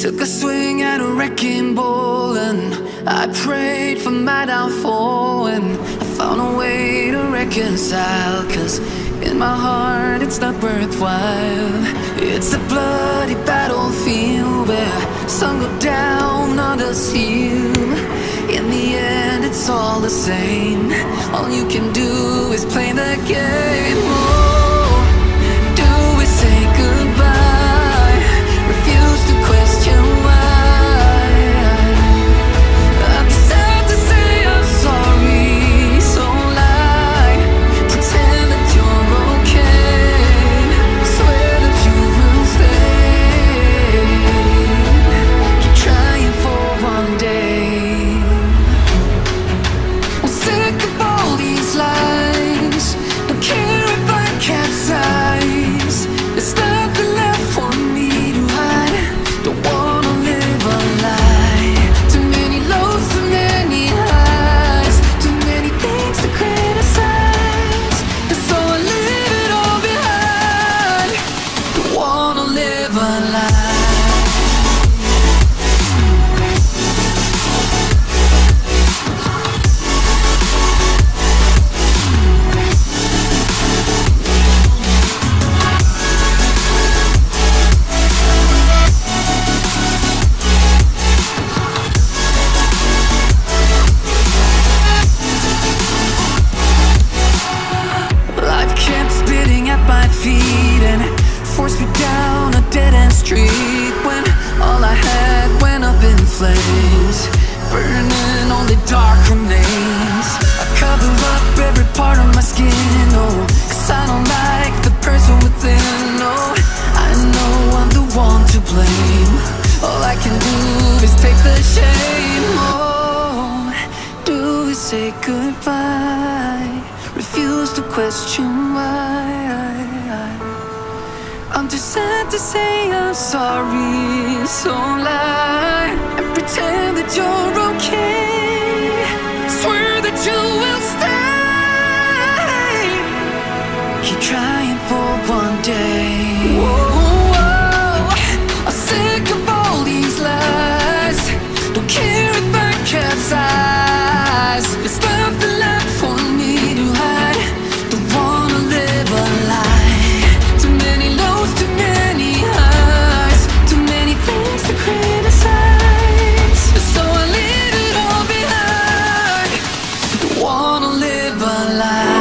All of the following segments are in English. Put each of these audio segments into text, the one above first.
Took a swing at a wrecking ball and I prayed for my downfall, and I found a way to reconcile, 'cause in my heart it's not worthwhile. It's a bloody battlefield where some go down, others heal. In the end it's all the same. All you can do is play the game. Oh, do we say goodbye? Refuse to question why. I'd be sad to say I'm sorry, so lie, pretend that you're okay, swear that you will stay, keep trying for one day. I'm sick of all these lies, don't care if I capsize. There's nothing left for me to hide, don't wanna live a lie. Too many lows, too many highs, too many things to criticize, and so I leave it all behind. Don't wanna live a lie. Life kept spitting at my feet and forced me down a dead-end street, when all I had went up in flames, burning only dark remains. I cover up every part of my skin, oh, 'cause I don't like the person within. Oh, I know I'm the one to blame. All I can do is take the shame. Oh, do we say goodbye? Refuse to question why. I'm too sad to say I'm sorry, so lie and pretend that you're okay, swear that you will stay, keep trying for one day. Whoa, I'm sick of all these lies, don't care if I capsize. There's nothing left for me to hide, don't wanna live a lie. Too many lows, too many highs, too many things to criticize, so I leave it all behind. Don't wanna live a lie.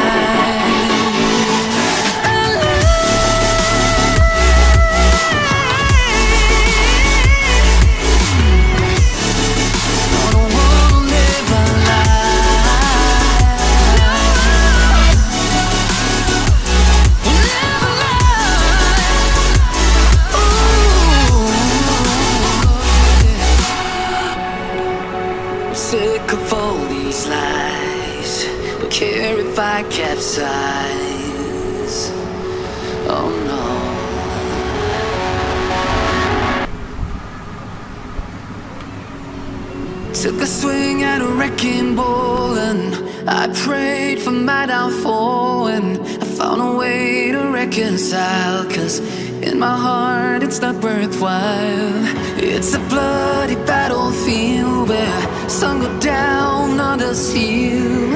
Sick of all these lies, don't care if I capsize. Oh no. Took a swing at a wrecking ball and I prayed for my downfall, and I found a way to reconcile, 'cause in my heart it's not worthwhile. It's a bloody battlefield where some go down, others heal.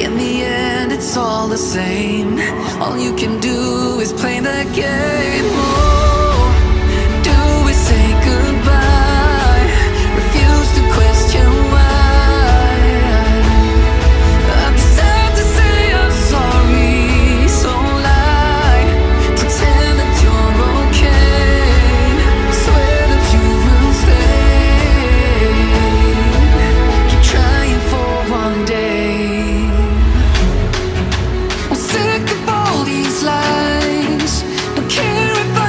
In the end it's all the same. All you can do is play the game. Oh, do we say goodbye? Refuse to question why. I'd be sad to say I'm sorry, so lie, pretend that you're okay, swear that you will stay, keep trying for one day. I'm sick of all these lies, don't care if I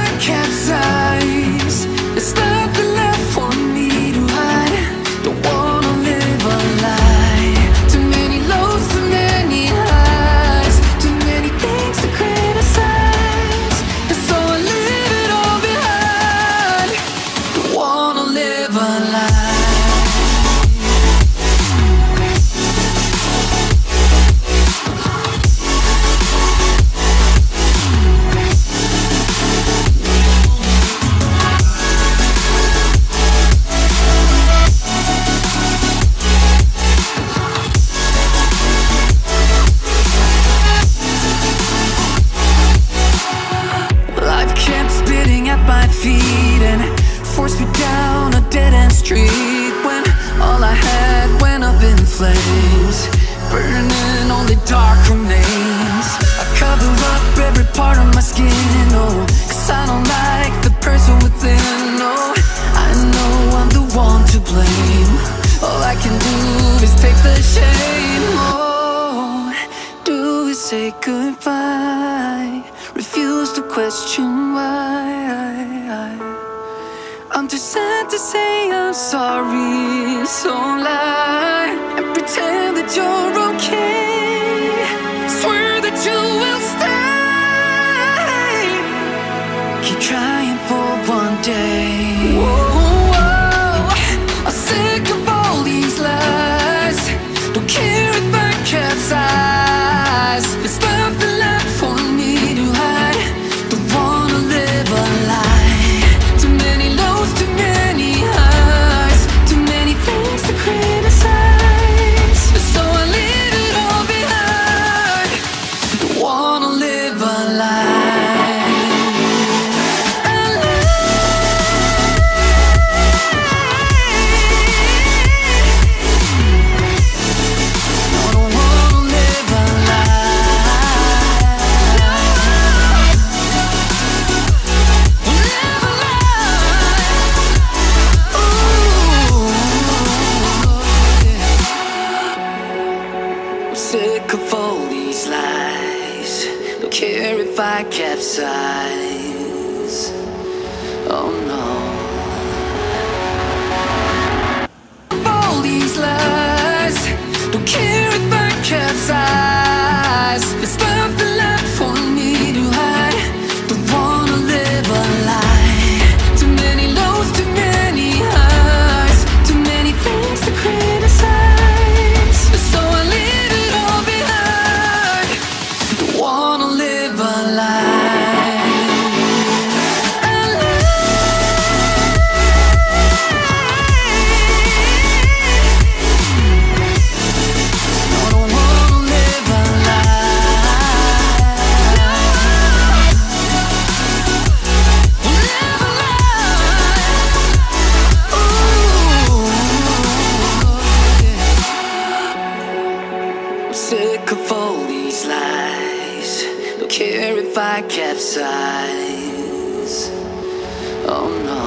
forced me down a dead-end street when all I had went up in flames, burning only dark remains. I cover up every part of my skin, oh, 'cause I don't like the person within, oh. I know I'm the one to blame. All I can do is take the shame, oh. Do we say goodbye? Refuse to question why. I'm too sad to say I'm sorry, so lie and pretend that you're okay. Swear that you will stay. Keep trying for one day. Whoa, I'm sick of all these lies. Don't care if I capsize. There's nothing left for me to hide. Don't wanna live a lie. Too many lows, too many highs, too many things to criticize. So I leave it all behind. Don't wanna live a lie. Sick of all these lies. Don't care if I capsize. Oh no. All these lies. Don't care if I capsize. There's nothing left for me to hide. Don't wanna live a lie. Too many lows, too many highs, too many things to criticize. So I leave it all behind. Don't wanna live a lie. Sick of all these lies. Don't care if I capsize. Oh no.